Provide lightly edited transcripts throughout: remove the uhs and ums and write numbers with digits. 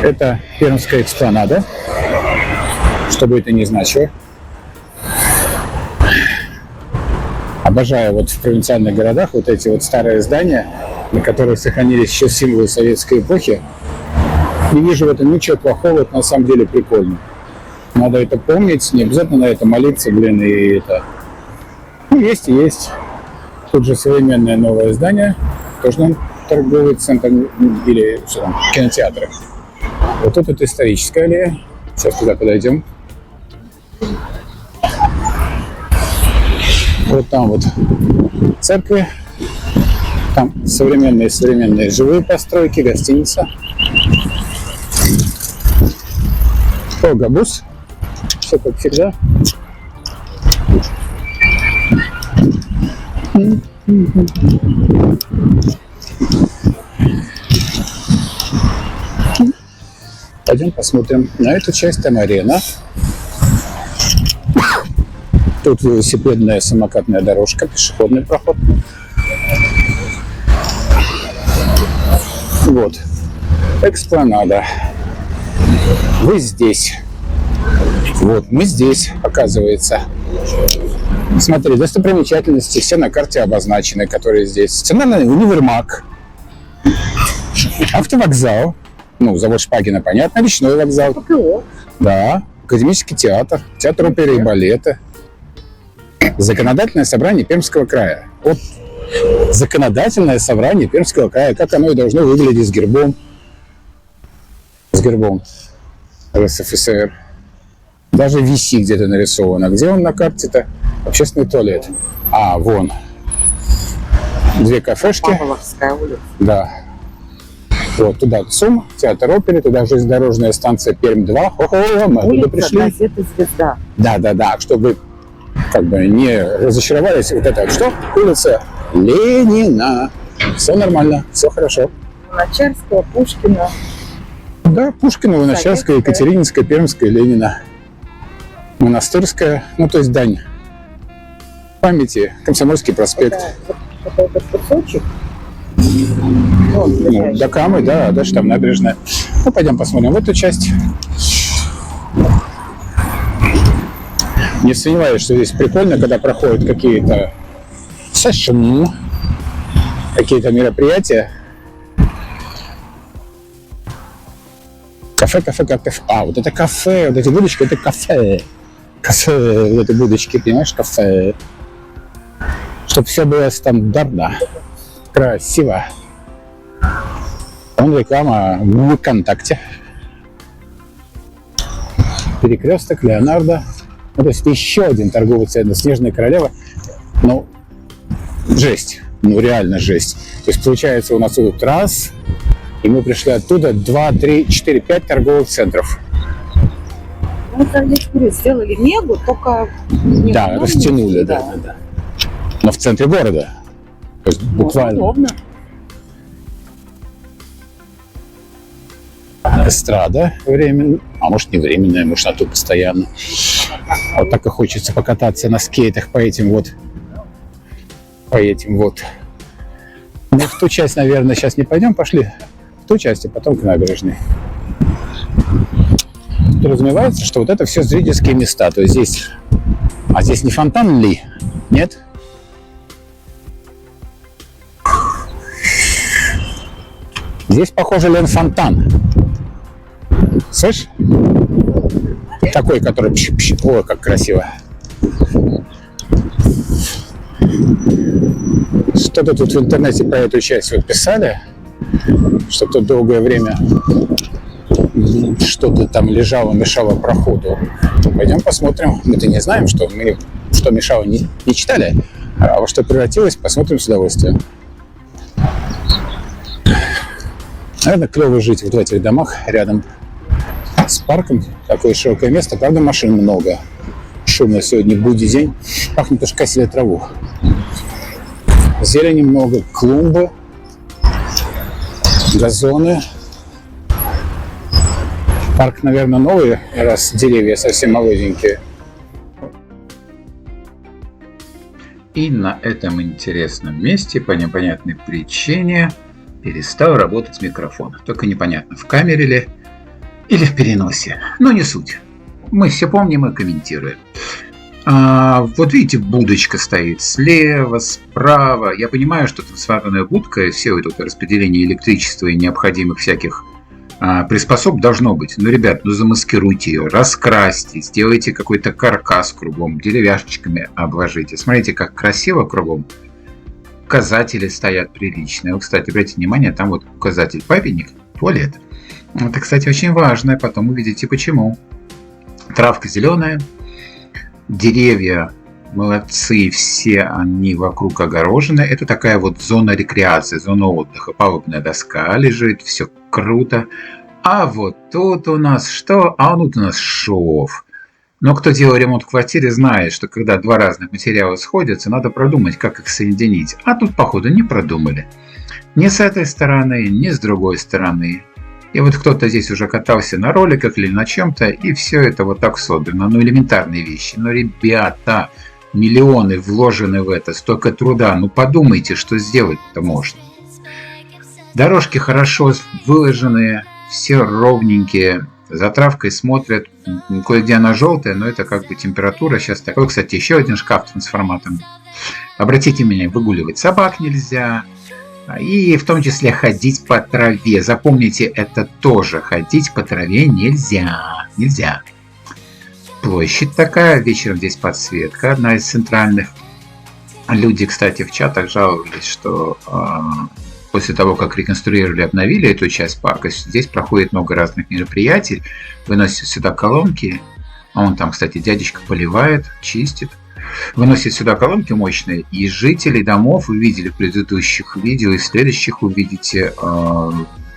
Это Пермская экспланада, что бы это ни значило. Обожаю вот в провинциальных городах вот эти вот старые здания, на которых сохранились еще символы советской эпохи. Не вижу в этом ничего плохого, это на самом деле прикольно. Надо это помнить, не обязательно на это молиться, блин, и это... Ну, есть и есть. Тут же современное новое здание, тоже торговый центр или что там, кинотеатр. Вот тут это историческая аллея. Сейчас туда подойдем. Вот там вот церкви. Там современные живые постройки, гостиница. О, габус. Все как всегда. Пойдем посмотрим на эту часть. Там арена. Тут велосипедная самокатная дорожка, пешеходный проход. Вот. Экспланада. Вы здесь. Вот, мы здесь, оказывается. Смотри, достопримечательности все на карте обозначены, которые здесь. Стационарный универмаг. Автовокзал. Ну, завод Шпагина, понятно. Речной вокзал. ПКО. Да. Академический театр. Театр оперы и балета. Законодательное собрание Пермского края. Вот законодательное собрание Пермского края. Как оно и должно выглядеть с гербом. С гербом РСФСР. Даже висит где-то нарисовано. Где он на карте-то? Общественный туалет. А, вон. Две кафешки. Павловская улица. Да. Вот туда ЦУМ, театр оперы, туда железнодорожная станция Пермь-2. Ого, мы туда пришли. Газета «Звезда». Да. Чтобы как бы не разочаровались. Вот это что? Улица Ленина. Все нормально, все хорошо. Луначарская, Пушкина. Да, Пушкина, Луначарская, Екатерининская, Пермская, Ленина. Монастырская, ну то есть дань памяти, Комсомольский проспект. Это этот кусочек. Ну, до Камы, да, дальше там набережная. Ну, пойдем посмотрим в эту часть. Не сомневаюсь, что здесь прикольно, когда проходят какие-то сессионы, какие-то мероприятия. Кафе. А, вот это кафе, вот эти будочки, это кафе. Кафе, вот эти будочки, понимаешь, кафе. Чтобы все было стандартно, красиво. Вон реклама в ВКонтакте. Перекресток, Леонардо. Ну, то есть еще один торговый центр, Снежная королева. Ну, жесть. Ну, реально жесть. То есть, получается, у нас тут раз, и мы пришли оттуда 2, 3, 4, 5 торговых центров. Ну, здесь сделали мегу, только... Да, растянули, да. Но в центре города. То есть, буквально. Удобно. Эстрада временная, а может не временная, может она тут постоянно. Вот так и хочется покататься на скейтах по этим вот. Ну, в ту часть, наверное, сейчас не пойдем, пошли в ту часть, а потом к набережной. Подразумевается, что вот это все зрительские места, то есть здесь... А здесь не фонтан ли? Нет? Здесь, похоже, Лен фонтан. Слышь? Такой, который... Ой, как красиво. Что-то тут в интернете про эту часть вот писали, что тут долгое время что-то там лежало, мешало проходу. Пойдем посмотрим. Мы-то не знаем, что мешало, не читали, а во что превратилось, посмотрим с удовольствием. Наверное, клево жить вот в этих домах рядом с парком. Такое широкое место, правда, машин много. Шумно сегодня, будний день. Пахнет, уж косили траву. Зелени много, клумбы, газоны. Парк, наверное, новый, раз деревья совсем молоденькие. И на этом интересном месте по непонятной причине перестал работать микрофон. Только непонятно, в камере ли, Или в переносе. Но не суть. Мы все помним и комментируем. Вот видите, будочка стоит слева, справа. Я понимаю, что трансформаторная будка и все это распределение электричества и необходимых всяких приспособ должно быть. Но, ребят, замаскируйте ее, раскрасьте, сделайте какой-то каркас кругом, деревяшечками обложите. Смотрите, как красиво кругом. Указатели стоят приличные. Вы, кстати, обратите внимание, там вот указатель папенек, туалет. Это, кстати, очень важно. Потом увидите почему. Травка зеленая. Деревья молодцы, все они вокруг огорожены. Это такая вот зона рекреации, зона отдыха. Палубная доска лежит, все круто. А вот тут у нас что? А вот тут у нас шов. Но кто делал ремонт в квартире, знает, что когда два разных материала сходятся, надо продумать, как их соединить. А тут, походу, не продумали. Ни с этой стороны, ни с другой стороны. И вот кто-то здесь уже катался на роликах или на чем-то, и все это вот так содрано. Ну, элементарные вещи. Но, ребята, миллионы вложены в это, столько труда. Ну, подумайте, что сделать-то можно. Дорожки хорошо выложенные, все ровненькие. За травкой смотрят. Кое-где она желтая, но это как бы температура сейчас такой. Кстати, еще один шкаф трансформаторный. Обратите внимание, выгуливать собак нельзя. И в том числе ходить по траве. Запомните, это тоже. Ходить по траве нельзя. Нельзя. Площадь такая. Вечером здесь подсветка. Одна из центральных. Люди, кстати, в чатах жаловались, что после того, как реконструировали, обновили эту часть парка, здесь проходит много разных мероприятий. Выносят сюда колонки. А вон там, кстати, дядечка поливает, чистит. Выносят сюда колонки мощные, и жители домов, вы видели в предыдущих видео, и в следующих увидите,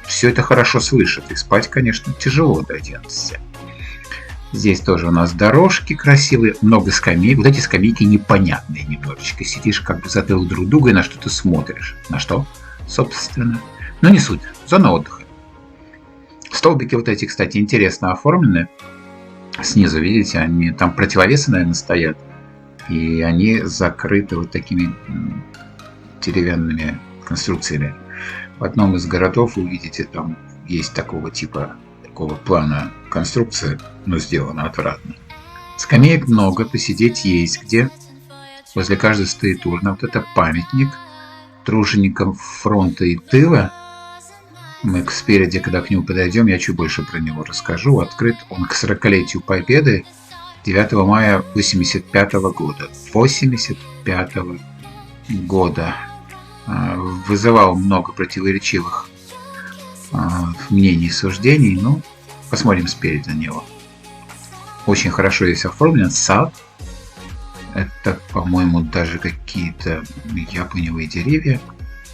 все это хорошо слышат. И спать, конечно, тяжело дойдется. Здесь тоже у нас дорожки красивые, много скамеек. Вот эти скамейки непонятные немножечко. Сидишь как бы затылок друг друга и на что-то смотришь. На что? Собственно. Но не суть. Зона отдыха. Столбики вот эти, кстати, интересно оформлены. Снизу, видите, они там противовесы, наверное, стоят. И они закрыты вот такими деревянными конструкциями. В одном из городов вы увидите, там есть такого типа, такого плана конструкция, но сделана отвратно. Скамеек много, посидеть есть где. Возле каждой стоит урна. Вот это памятник труженикам фронта и тыла. Мы спереди, когда к нему подойдем, я чуть больше про него расскажу. Открыт он к 40-летию Победы 9 мая 1985 года. 1985 года. Вызывал много противоречивых мнений и суждений. Ну, посмотрим спереди на него. Очень хорошо здесь оформлен сад. Это, по-моему, даже какие-то яблоневые деревья.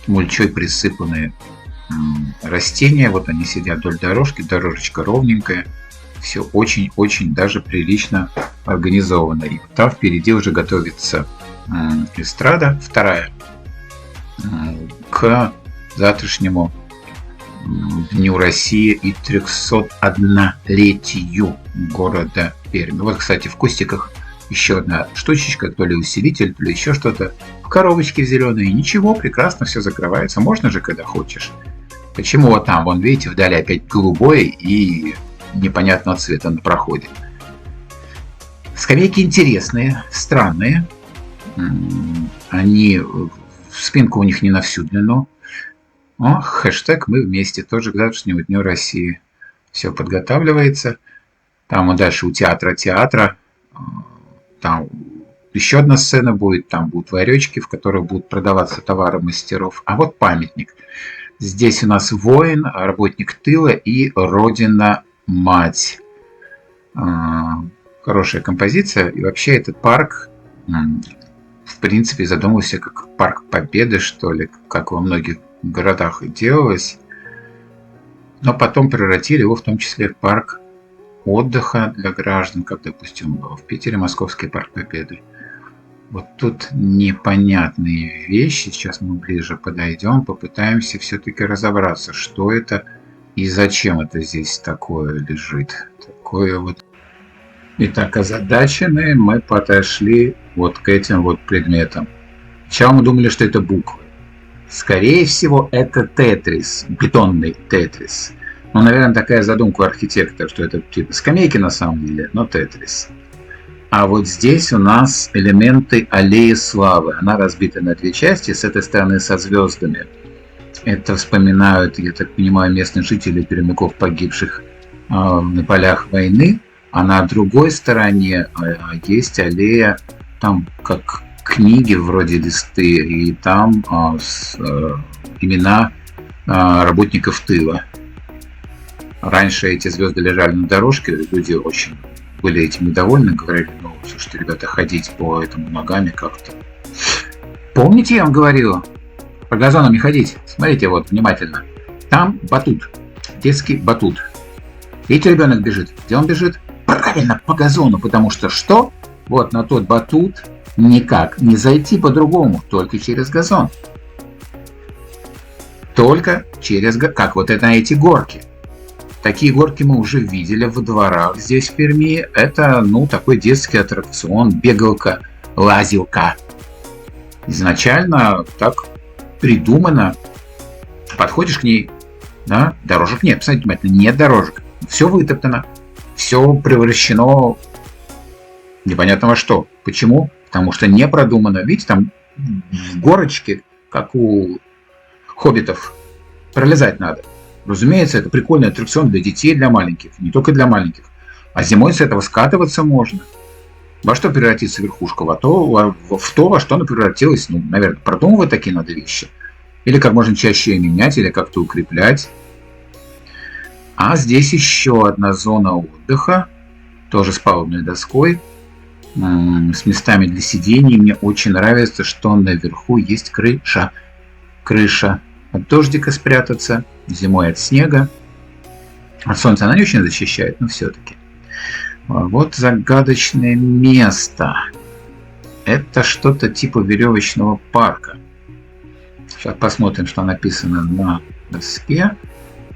Мульчой присыпанные растения. Вот они сидят вдоль дорожки. Дорожечка ровненькая. Все очень-очень даже прилично организовано. И там впереди уже готовится эстрада вторая к завтрашнему Дню России и 301-летию города Пермь. Вот, кстати, в кустиках еще одна штучечка, то ли усилитель, то ли еще что-то. В коробочке зеленой. Ничего, прекрасно все закрывается. Можно же, когда хочешь. Почему вот там, вон, видите, вдали опять голубое и непонятного цвета на проходе. Скамейки интересные, странные. Они, спинка у них не на всю длину. О, хэштег «Мы вместе» тоже к завтрашнему Дню России. Все подготавливается. Там вот дальше у театра. Там еще одна сцена будет. Там будут ларечки, в которых будут продаваться товары мастеров. А вот памятник. Здесь у нас воин, работник тыла и Родина-мать. Хорошая композиция. И вообще этот парк, в принципе, задумывался как парк Победы, что ли, как во многих городах делалось. Но потом превратили его в том числе в парк отдыха для граждан, как, допустим, в Питере Московский парк Победы. Вот тут непонятные вещи. Сейчас мы ближе подойдем, попытаемся все-таки разобраться, что это и зачем это здесь такое лежит. Такое вот. Итак, озадаченные мы подошли вот к этим вот предметам. Сначала мы думали, что это буквы. Скорее всего, это тетрис, бетонный тетрис. Ну, наверное, такая задумка у архитектора, что это типа скамейки на самом деле, но тетрис. А вот здесь у нас элементы аллеи славы. Она разбита на две части, с этой стороны со звездами. Это вспоминают, я так понимаю, местные жители пермяков, погибших на полях войны. А на другой стороне есть аллея, там как книги вроде листы, и там имена работников тыла. Раньше эти звезды лежали на дорожке, люди очень были этим недовольны, говорили, ну, слушайте, ребята, ходить по этому ногами как-то. Помните, я вам говорил, по газонам не ходить? Смотрите вот внимательно. Там батут, детский батут. Видите, ребенок бежит. Где он бежит? Правильно, по газону, потому что что? Вот на тот батут никак не зайти по-другому, только через газон. Только через, как вот это на эти горки. Такие горки мы уже видели во дворах здесь в Перми. Это, ну, такой детский аттракцион, бегалка, лазилка. Изначально так придумано. Подходишь к ней, да, дорожек нет, посмотрите внимательно, нет дорожек. Все вытоптано, все превращено непонятно во что. Почему? Потому что не продумано. Видите, там в горочке, как у хоббитов, пролезать надо. Разумеется, это прикольный аттракцион для детей, для маленьких, не только для маленьких. А зимой с этого скатываться можно. Во что превратится верхушка? В то, во что она превратилась. Ну, наверное, продумывать такие надо вещи. Или как можно чаще менять, или как-то укреплять. А здесь еще одна зона отдыха, тоже с палубной доской, с местами для сидений. Мне очень нравится, что наверху есть крыша. Крыша. От дождика спрятаться, зимой от снега. От солнца она не очень защищает, но все-таки. Вот загадочное место. Это что-то типа веревочного парка. Сейчас посмотрим, что написано на доске.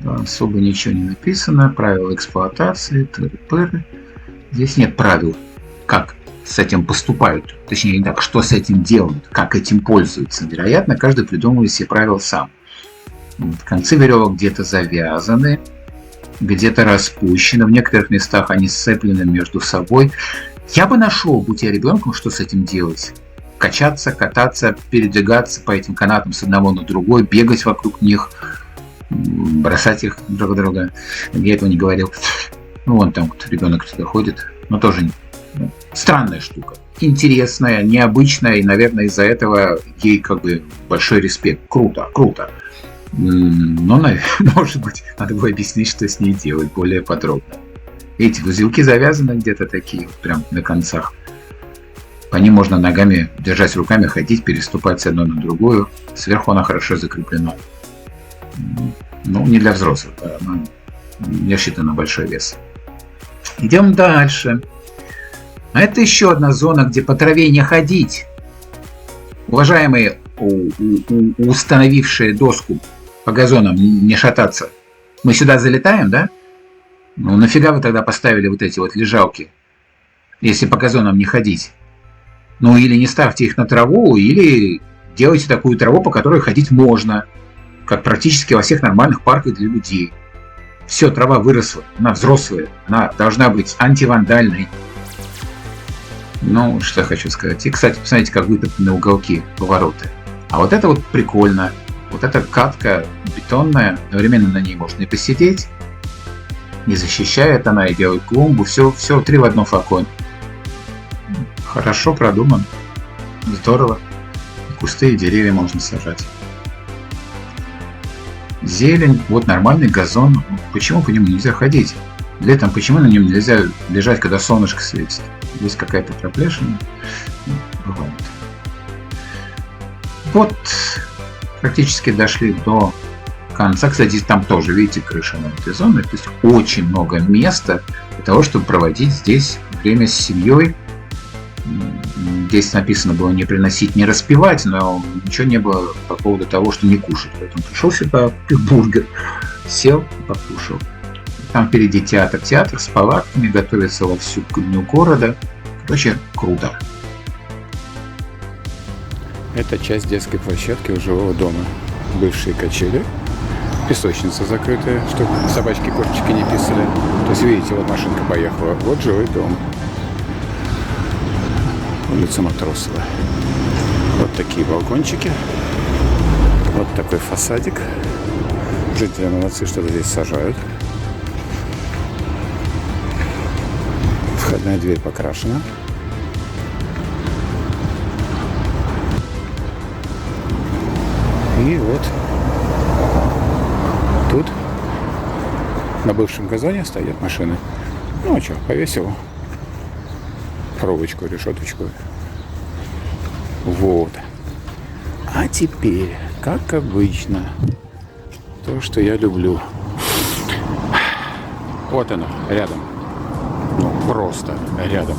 Особо ничего не написано. Правила эксплуатации. ТРП. Здесь нет правил, как с этим поступают. Точнее, не так, что с этим делают, как этим пользуются. Вероятно, каждый придумывает себе правила сам. Концы веревок где-то завязаны, где-то распущены, в некоторых местах они сцеплены между собой. Я бы нашел, будь я ребенком, что с этим делать. Качаться, кататься, передвигаться по этим канатам с одного на другой, бегать вокруг них, бросать их друг друга. Я этого не говорил. Ну, вон там вот ребенок туда ходит, но тоже странная штука. Интересная, необычная, и, наверное, из-за этого ей как бы большой респект. Круто, круто. Но, может быть, надо было объяснить, что с ней делать более подробно. Видите, узелки завязаны где-то такие, прям на концах. По ним можно ногами, держать руками, ходить, переступать с одной на другую. Сверху она хорошо закреплена. Ну, не для взрослых, она не рассчитана на большой вес. Идем дальше. А это еще одна зона, где по траве не ходить. Уважаемые, установившие доску по газонам, не шататься. Мы сюда залетаем, да? Ну нафига вы тогда поставили вот эти вот лежалки, если по газонам не ходить? Ну или не ставьте их на траву, или делайте такую траву, по которой ходить можно, как практически во всех нормальных парках для людей. Все, трава выросла, она взрослая, она должна быть антивандальной. Ну, что я хочу сказать. И, кстати, посмотрите, как вытоптаны уголки, повороты. А вот это вот прикольно. Вот эта катка бетонная, одновременно на ней можно и посидеть, не защищает она, и делает клумбу. Все 3 в одном флаконе. Хорошо продуман. Здорово. Кусты и деревья можно сажать. Зелень, вот нормальный газон. Почему по нему нельзя ходить? Летом почему на нем нельзя лежать, когда солнышко светит? Здесь какая-то проплешина. Бывает. Вот практически дошли до конца. Кстати, там тоже, видите, крыша на этой зоне. То есть очень много места для того, чтобы проводить здесь время с семьей. Здесь написано было не приносить, не распивать, но ничего не было по поводу того, что не кушать. Поэтому пришел сюда, купил бургер, сел и покушал. Там впереди театр. Театр с палатками, готовится во всю дню города. Короче, круто. Это часть детской площадки у жилого дома. Бывшие качели. песочница закрытая, чтобы собачки, кошечки не писали. То есть, видите, вот машинка поехала. Вот жилой дом. Улица Матросова. Вот такие балкончики. Вот такой фасадик. Жители молодцы, что-то здесь сажают. Входная дверь покрашена. И вот тут на бывшем газоне стоят машины. Ну а что, повесил проволочку, решеточку. Вот. А теперь, как обычно, то, что я люблю. Вот оно, рядом. Ну, просто рядом.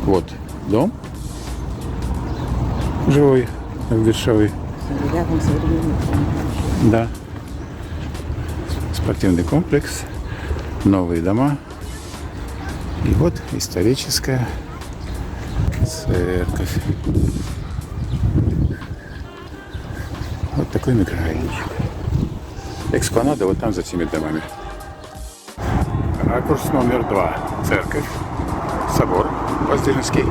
Вот дом жилой, обветшалый. Рядом современный комплекс. Да. Спортивный комплекс, новые дома. И вот историческая церковь. Вот такой микрорайончик. Экспонаты вот там за теми домами. Ракурс номер 2. Церковь. Собор Воздвиженский.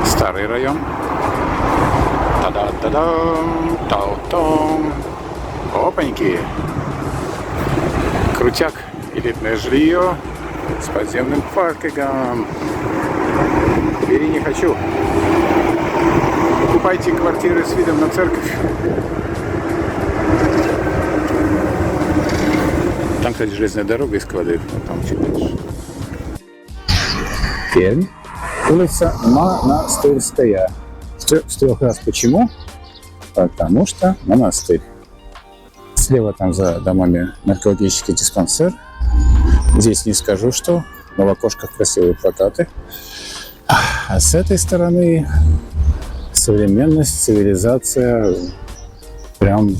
Старый район. Та-да-та-дам, тау-том. Опаньки. Крутяк. Элитное жилье с подземным паркингом. Бери не хочу. Покупайте квартиры с видом на церковь. Там, кстати, железная дорога из Квады. Вот там чуть дальше. Пермь. Улица Монастырская. В 3 раз почему? Потому что монастырь. Слева там за домами наркологический диспансер. Здесь не скажу, что, но в окошках красивые плакаты. А с этой стороны современность, цивилизация, прям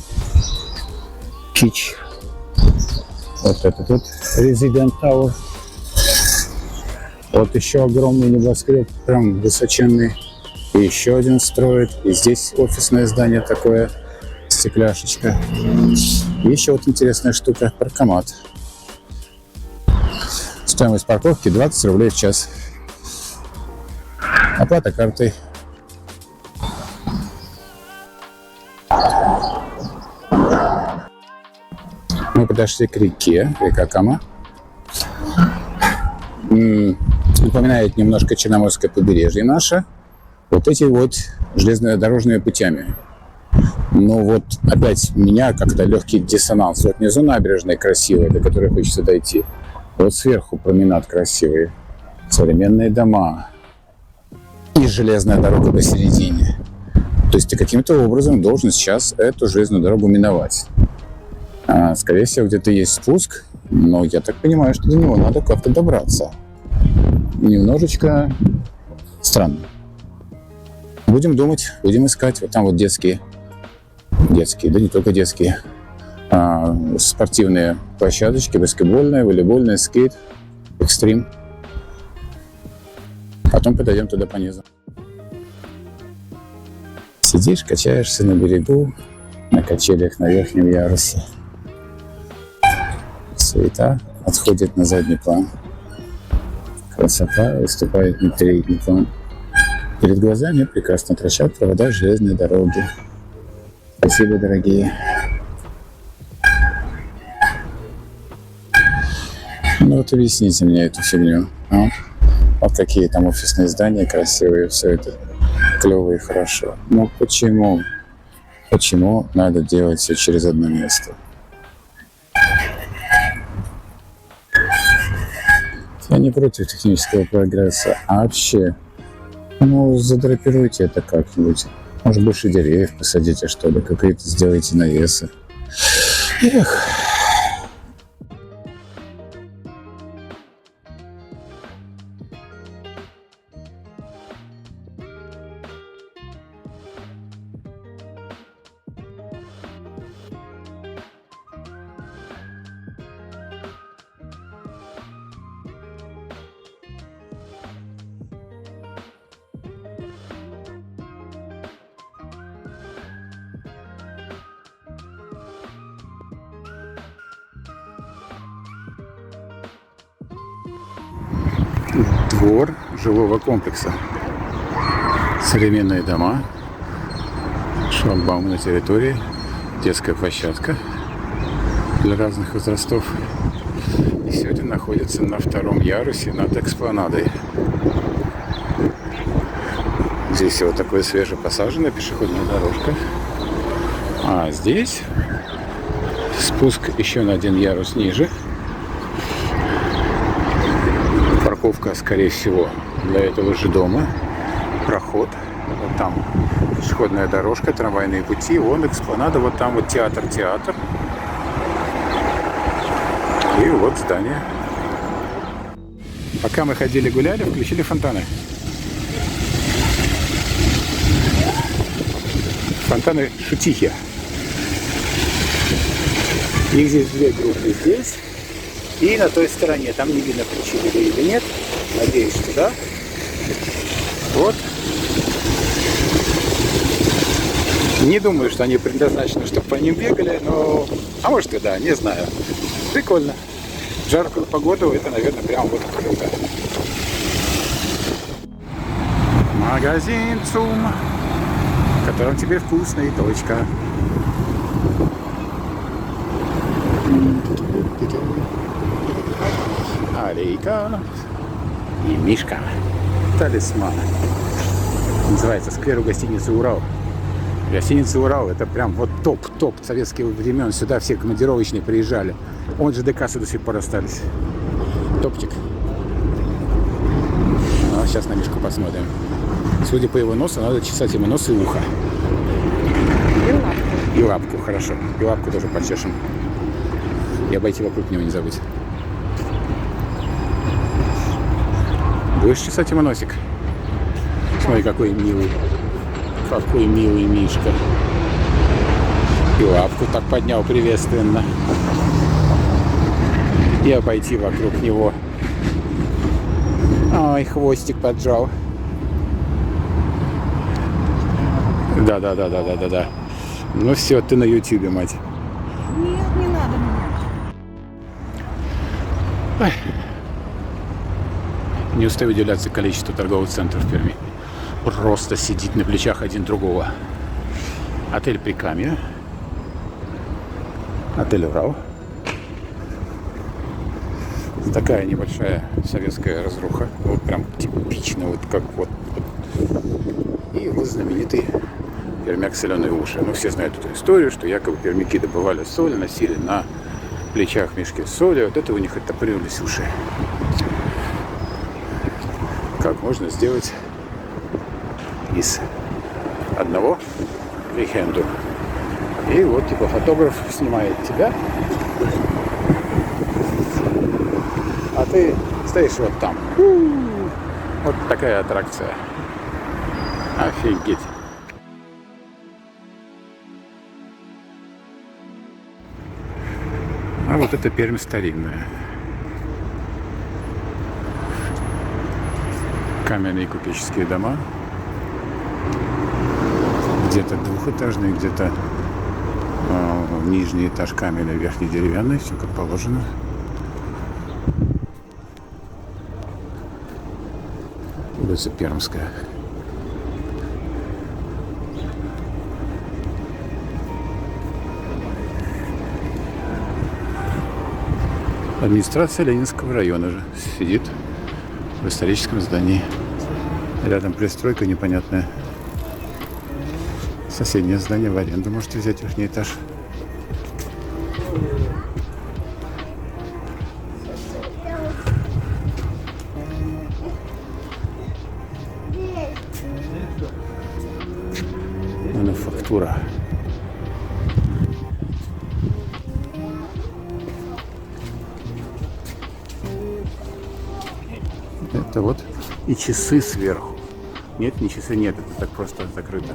кич. Вот этот вот Resident Tower. Вот еще огромный небоскреб, прям высоченный. И еще один строит. И здесь офисное здание такое, стекляшечка. И еще вот интересная штука, паркомат. Стоимость парковки 20 рублей в час. Оплата картой. Мы подошли к реке, река Кама. Напоминает немножко Черноморское побережье наше. Вот эти вот железнодорожными путями. Но вот опять меня как-то легкий диссонанс. Вот внизу набережная красивая, до которой хочется дойти. Вот сверху променад красивый. Современные дома. И железная дорога посередине. То есть ты каким-то образом должен сейчас эту железную дорогу миновать. Скорее всего, где-то есть спуск, но я так понимаю, что до него надо как-то добраться. Немножечко странно. Будем думать, будем искать. Вот там вот детские, да не только детские, спортивные площадочки, баскетбольная, волейбольная, скейт, экстрим. Потом подойдем туда по низу. Сидишь, качаешься на берегу, на качелях на верхнем ярусе. Суета отходит на задний план. Красота выступает на передний план. Перед глазами прекрасно трещат провода железной дороги. Спасибо, дорогие. Ну вот объясните мне эту фигню. Вот какие там офисные здания красивые, все это клево и хорошо. Но почему? Почему надо делать все через одно место? Я не против технического прогресса, а вообще, задрапируйте это как-нибудь. Может, больше деревьев посадите, что ли, какие-то сделайте навесы. Эх. Двор жилого комплекса. Современные дома. Шлагбаум на территории. Детская площадка для разных возрастов. И все это находится на втором ярусе над экспланадой. Здесь вот такая свежепосаженная пешеходная дорожка. А здесь спуск еще на один ярус ниже. Парковка, скорее всего, для этого же дома. Проход. Вот там пешеходная дорожка, трамвайные пути. Вон экспланада, вот там вот театр. И вот здание. Пока мы ходили гуляли, включили фонтаны. Фонтаны шутихи. Их здесь две группы. Здесь и на той стороне. Там не видно, включили или нет. Надеюсь, что да. Вот. Не думаю, что они предназначены, чтобы по ним бегали, но... А может и да, не знаю. Прикольно. В жаркую погоду это, наверное, прям вот круто. Магазин ЦУМ, в котором тебе вкусно и точка. Алейка и Мишка. Талисман. Называется сквер у гостиницы «Урал». Гостиница «Урал» — это прям вот топ советских времен. Сюда все командировочные приезжали. Он же ДК до сих пор остались. Топчик. Ну, а сейчас на Мишку посмотрим. Судя по его носу, надо чесать ему нос и ухо. И лапку. И лапку, хорошо. И лапку тоже почешем. И обойти вокруг него не забудь. Будешь чесать ему носик? Смотри, какой милый. Какой милый Мишка. И лапку так поднял приветственно. И обойти вокруг него. Ой, хвостик поджал. Да. Ну все, ты на ютубе, мать. Нет, не надо меня. Не устаю удивляться количеству торговых центров в Перми. Просто сидит на плечах один другого. Отель Прикамье. Отель Урал. Такая небольшая советская разруха. Вот прям типично, вот как вот. И вот знаменитый пермяк соленые уши. Ну, все знают эту историю, что якобы пермяки добывали соль, носили на плечах мешки с солью. Вот это у них оттопыривались уши. Как можно сделать из одного фрихенду. И вот типа фотограф снимает тебя, а ты стоишь вот там. Вот такая аттракция. Офигеть. А вот это Пермь старинная. Каменные купеческие дома. Где-то двухэтажный, где-то нижний этаж каменный, верхний деревянный, все как положено. Улица Пермская. Администрация Ленинского района же сидит в историческом здании. Рядом пристройка непонятная. Соседнее здание в аренду можете взять, верхний этаж. Мануфактура. Это вот и часы сверху. Нет, не часы, нет, это так просто закрыто.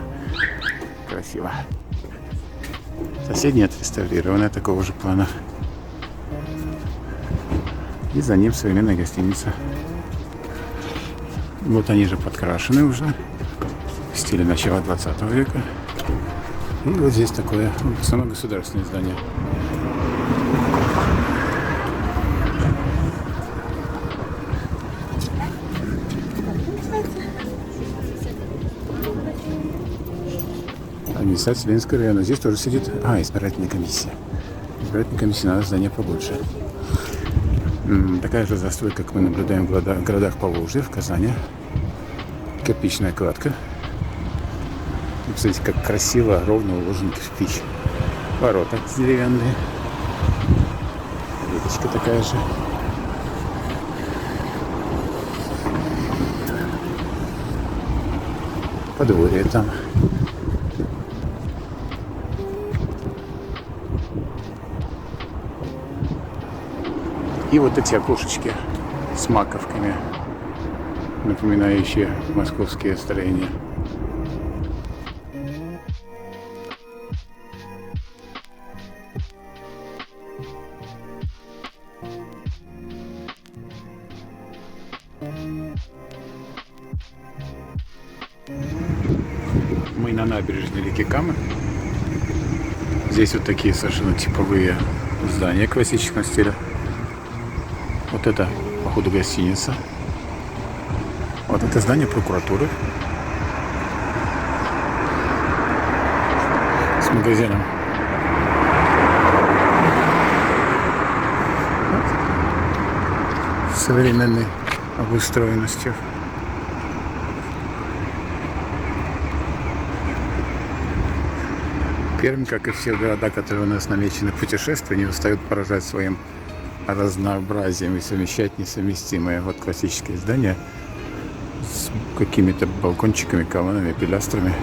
Красиво. Соседняя отреставрированная такого же плана. И за ним современная гостиница. Вот они же подкрашены уже в стиле начала 20 века. И вот здесь такое само государственное здание. администрация Ленинского района. Здесь тоже сидит... избирательная комиссия. Избирательная комиссия, надо здание побольше. Такая же застройка, как мы наблюдаем в городах Поволжья, в Казани. Кирпичная кладка. И, посмотрите, как красиво, ровно уложен кирпич. Ворота деревянные. Веточка такая же. Подворье там. И вот эти окошечки с маковками, напоминающие московские строения. Мы на набережной реки Камы. Здесь вот такие совершенно типовые здания классического стиля. Вот это, походу, гостиница. Вот это здание прокуратуры с магазином. С современной обустроенностью. Пермь, как и все города, которые у нас намечены к путешествию, не устают поражать своим разнообразием и совмещать несовместимое. Вот классические здания с какими-то балкончиками, колоннами, пилястрами.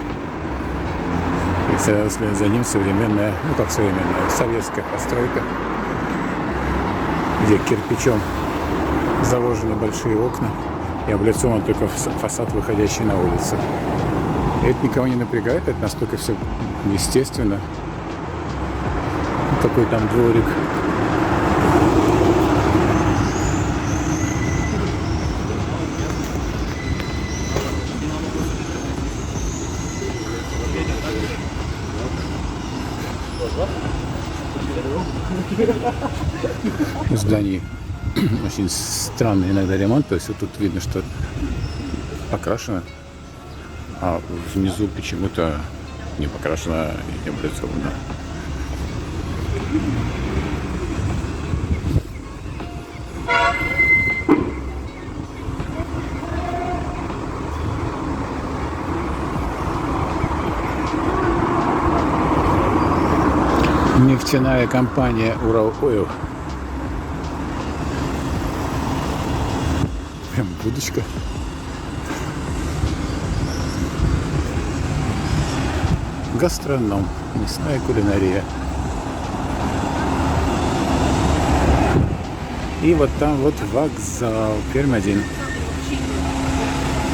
И вслед за ним современная, советская постройка, где кирпичом заложены большие окна и облицован только фасад, выходящий на улицу. И это никого не напрягает, это настолько все естественно. Такой там дворик. В здании очень странный иногда ремонт, то есть вот тут видно, что покрашено, а внизу почему-то не покрашено и не облицовано. Нефтяная компания Урал-Ойл. Прям будочка. Гастроном. Мясная кулинария. И вот там вот вокзал. Пермь-1.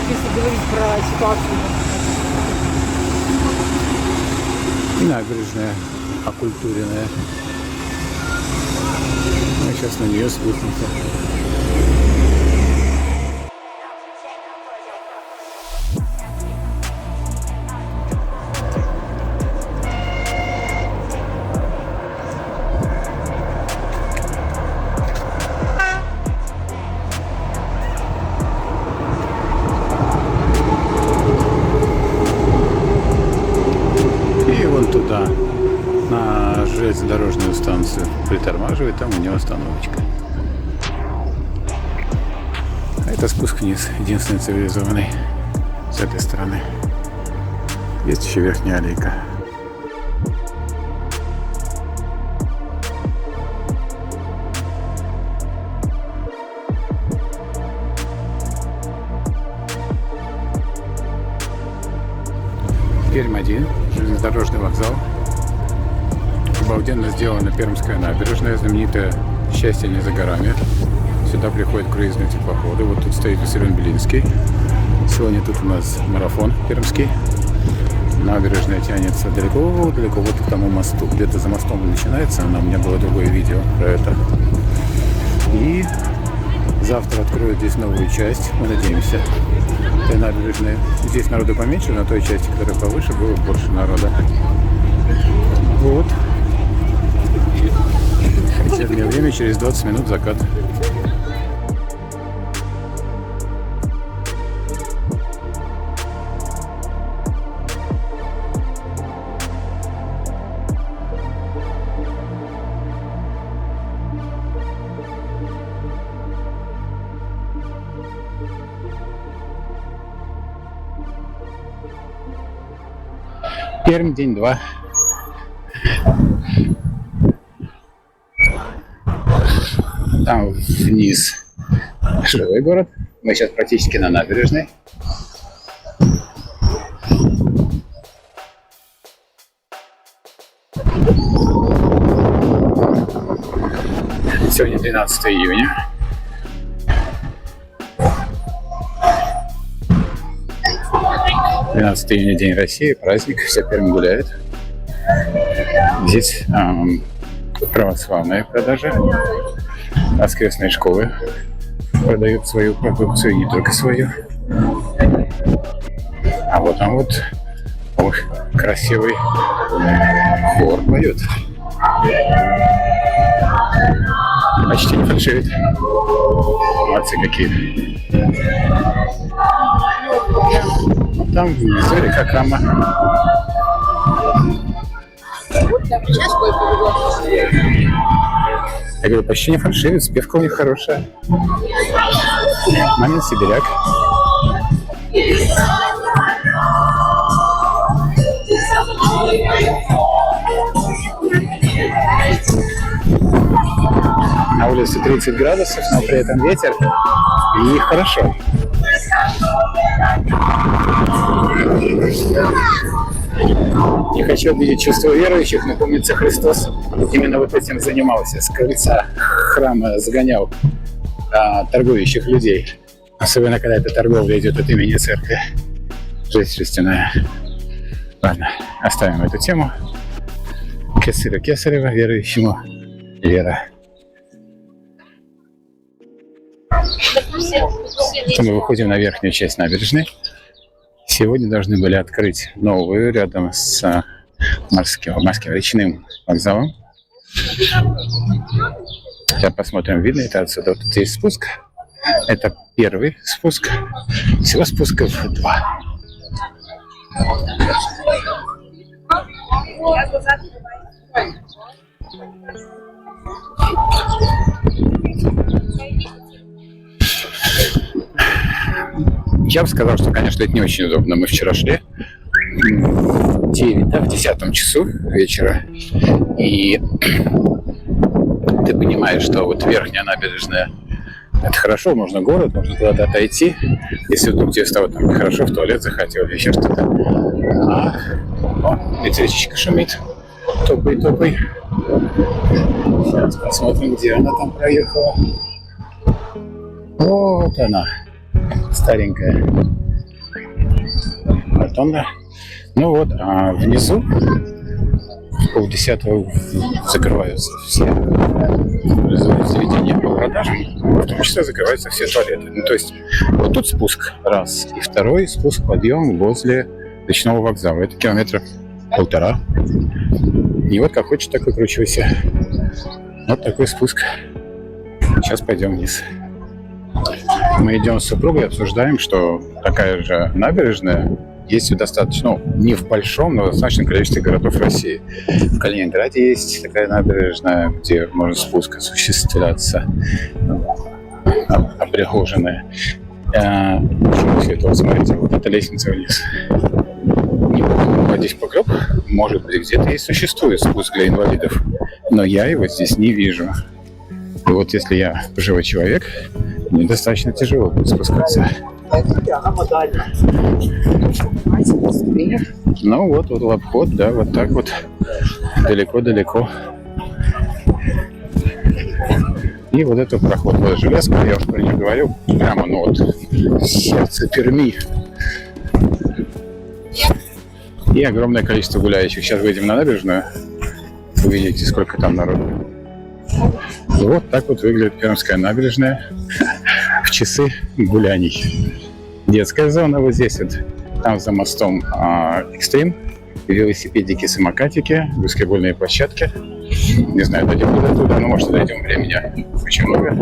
Если говорить про ситуацию. И набережная окультуренная. Мы сейчас на нее спустимся. И вон туда, на железнодорожную станцию, притормаживает, там у него остановочка. А это спуск вниз, единственный цивилизованный с этой стороны. Есть еще верхняя аллейка. Пермь-1, железнодорожный вокзал. Обалденно сделана Пермская набережная, знаменитое «Счастье не за горами». Сюда приходят круизные теплоходы. Вот тут стоит Виссарион-Белинский. Сегодня тут у нас марафон пермский. Набережная тянется далеко-далеко вот к тому мосту. Где-то за мостом начинается она. У меня было другое видео про это. И завтра откроют здесь новую часть, мы надеемся, этой набережной. Здесь народу поменьше, на той части, которая повыше, было больше народа. Вот. Вечернее время, через 20 минут закат. Пермь, день 2. Там вниз жилой город. Мы сейчас практически на набережной. Сегодня 12 июня. День России, праздник, вся Пермь гуляет. Здесь православные продажи, воскресные школы продают свою продукцию, и не только свою. А вот там вот красивый хор поет. Почти не фальшивит. Молодцы какие. Там внизу река Кама. Я говорю, почти не фальшивит, спевка у них хорошая. Мамин сибиряк. На улице 30 градусов, но при этом ветер, и хорошо. Не хочу обидеть чувства верующих, но помнится, Христос именно вот этим занимался. С крыльца храма загонял торгующих людей. Особенно, когда эта торговля идет от имени церкви. Жесть жестяная. Ладно, оставим эту тему. Кесарю Кесарева, верующему вера. Мы выходим на верхнюю часть набережной. Сегодня должны были открыть новую рядом с морским речным вокзалом. Сейчас посмотрим, видно это отсюда. Вот тут есть спуск. Это первый спуск. Всего спусков 2. Я бы сказал, что, конечно, это не очень удобно. Мы вчера шли в 10 часу вечера, и ты понимаешь, что вот верхняя набережная — это хорошо, можно город, можно куда-то отойти, если вдруг тебе стало там хорошо, в туалет захотел или еще что-то. Ветричечка шумит, топай. Сейчас посмотрим, где она там проехала. Вот она. Старенькая ротонда. Ну вот, а внизу в 9:30 закрываются все заведения по продажам, в том числе закрываются все туалеты. Ну, то есть вот тут спуск раз, и второй спуск, подъем возле речного вокзала. Это 1,5 километра. И вот как хочешь, так выкручивайся. Вот такой спуск. Сейчас пойдем вниз. Мы идем с супругой, обсуждаем, что такая же набережная есть достаточно, не в большом, но в достаточном количестве городов России. В Калининграде есть такая набережная, где может спуск осуществляться, опригоженная. Почему все это? Вот смотрите, вот эта лестница вниз. Не буду вводить по гроб, может быть, где-то и существует спуск для инвалидов, но я его здесь не вижу. И вот если я пожилой человек, мне достаточно тяжело будет спускаться. Ну вот обход, да, вот так вот, далеко-далеко. И вот это проход, вот железка, я уже про нее говорил, прямо, ну вот, сердце Перми. И огромное количество гуляющих. Сейчас выйдем на набережную, увидите, сколько там народу. И вот так вот выглядит Пермская набережная в часы гуляний. Детская зона вот здесь вот, там за мостом экстрим, велосипедики, самокатики, баскетбольные площадки. Не знаю, дойдем ли до туда, но может дойдем, времени очень много.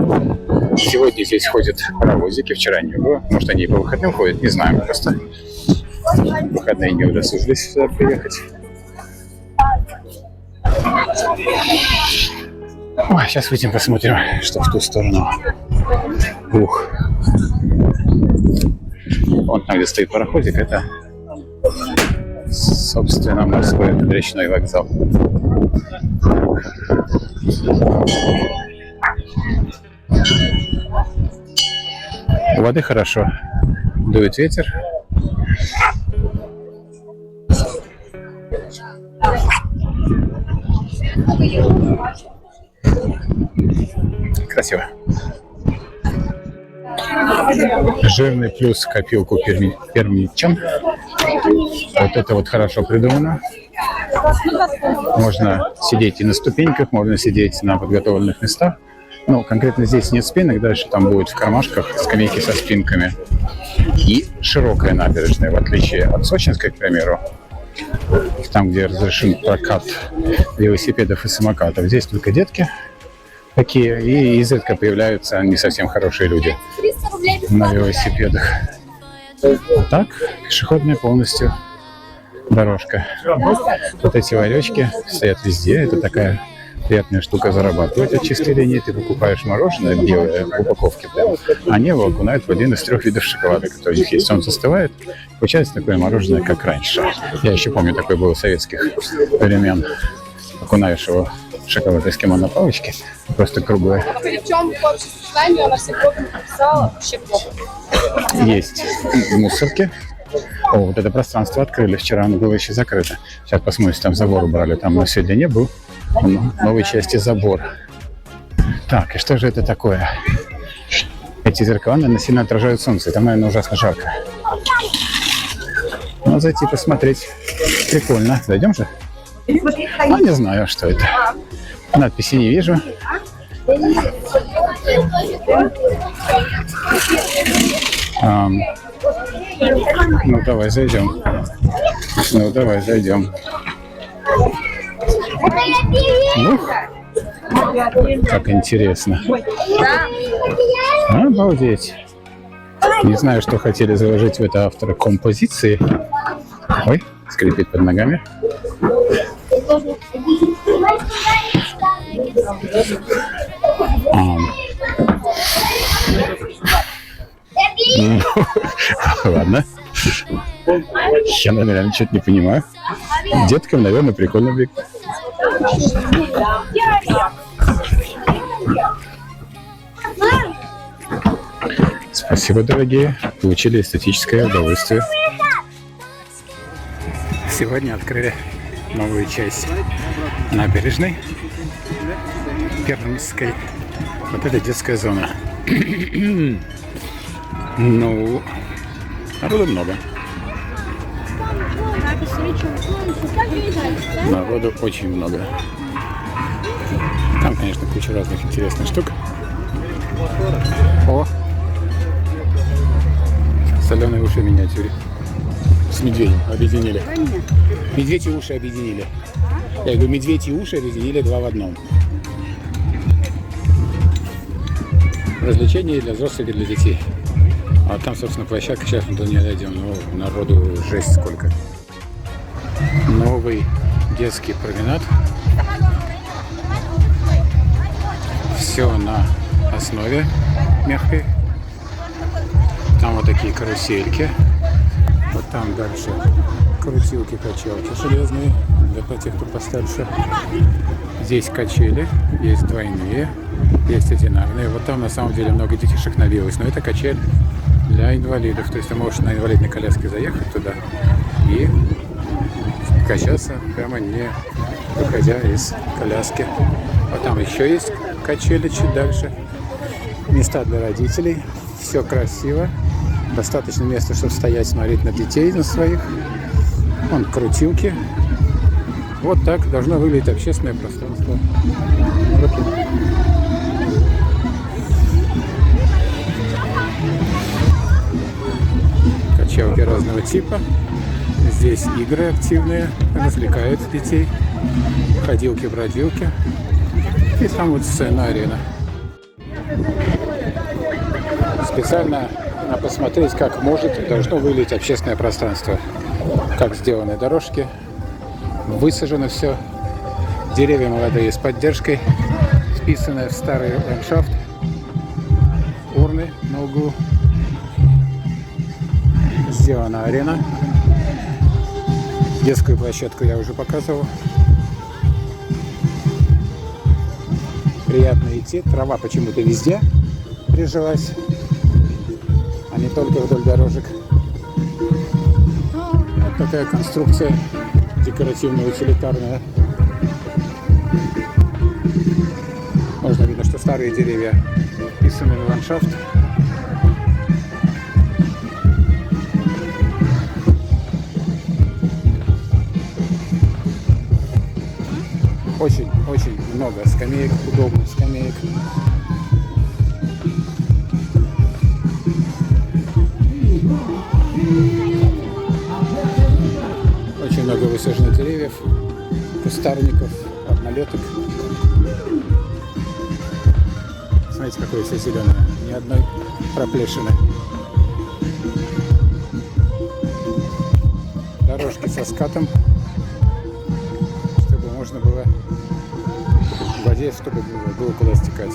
Сегодня здесь ходят паровозики, вчера не было. Может, они и по выходным ходят, не знаю, просто в выходные не удосужились сюда приехать. Ой, сейчас выйдем, посмотрим, что в ту сторону. Ух. Вон там, где стоит пароходик, это собственно, морской речной вокзал. У воды хорошо. Дует ветер. Красиво. Жирный плюс копилку пермичан. Вот это вот хорошо придумано. Можно сидеть и на ступеньках, можно сидеть на подготовленных местах. Ну, конкретно здесь нет спинок, дальше там будет в кармашках скамейки со спинками. И широкая набережная, в отличие от сочинской, к примеру, там, где разрешен прокат велосипедов и самокатов. Здесь только детки такие, и изредка появляются не совсем хорошие люди на велосипедах. А так, пешеходная полностью дорожка. Вот эти ларечки стоят везде. Это такая приятная штука зарабатывать от чистой линии. Ты покупаешь мороженое белое в упаковке, они его окунают в один из 3 видов шоколада, который у них есть. Он застывает, получается такое мороженое, как раньше. Я еще помню, такое было советских времен. Окунаешь его в шоколад эскимо на палочке, просто круглое. Есть мусорки. О, вот это пространство открыли. Вчера оно было еще закрыто. Сейчас посмотрим, там забор убрали. Там мы сегодня не был. В новой части забор. Так, и что же это такое? Эти зеркала, наверное, сильно отражают солнце. Там, наверное, ужасно жарко. Ну, зайти посмотреть. Прикольно. Зайдем же? Ну, не знаю, что это. Надписи не вижу. Ну, давай зайдем. Ну, давай зайдем. Ух, как интересно. Обалдеть. Не знаю, что хотели заложить в это авторы композиции. Ой, скрипит под ногами. Ладно. Я, наверное, что-то не понимаю. Деткам, наверное, прикольно будет. Спасибо, дорогие. Получили эстетическое удовольствие. Сегодня открыли новую часть набережной Пермской. Вот это детская зона. Ну, народу много. Народу очень много. Там, конечно, куча разных интересных штук. О! Соленые уши в миниатюре. С медведем объединили. Медведь и уши объединили. Я говорю, медведь и уши объединили 2 в 1. Развлечения для взрослых и для детей. А там, собственно, площадка. Сейчас мы туда не дойдем. Но народу жесть сколько. Новый детский променад. Все на основе мягкой. Там вот такие карусельки. Вот там дальше крутилки, качалки железные для тех, кто постарше. Здесь качели, есть двойные, есть одинарные. Вот там на самом деле много детишек набилось, но это качель для инвалидов. То есть ты можешь на инвалидной коляске заехать туда и качаться, прямо не выходя из коляски. А там еще есть качели чуть дальше. Места для родителей. Все красиво. Достаточно места, чтобы стоять, смотреть на детей, на своих. Вон крутилки. Вот так должно выглядеть общественное пространство. Качалки разного типа. Здесь игры активные, развлекают детей. Ходилки-бродилки. И там вот сцена, арена. Специально посмотреть, как может и должно выглядеть общественное пространство. Как сделаны дорожки, высажено все, деревья молодые с поддержкой, вписанные в старый ландшафт, урны на углу, сделана арена. Детскую площадку я уже показывал. Приятно идти. Трава почему-то везде прижилась, а не только вдоль дорожек. Вот такая конструкция декоративно-утилитарная. Можно видно, что старые деревья вписаны в ландшафт. Очень много скамеек, удобных скамеек. Очень много высаженных деревьев, кустарников, однолеток. Смотрите, какое все зеленое. Ни одной проплешины. Дорожки со скатом, чтобы можно было в воде, чтобы было куда стекать.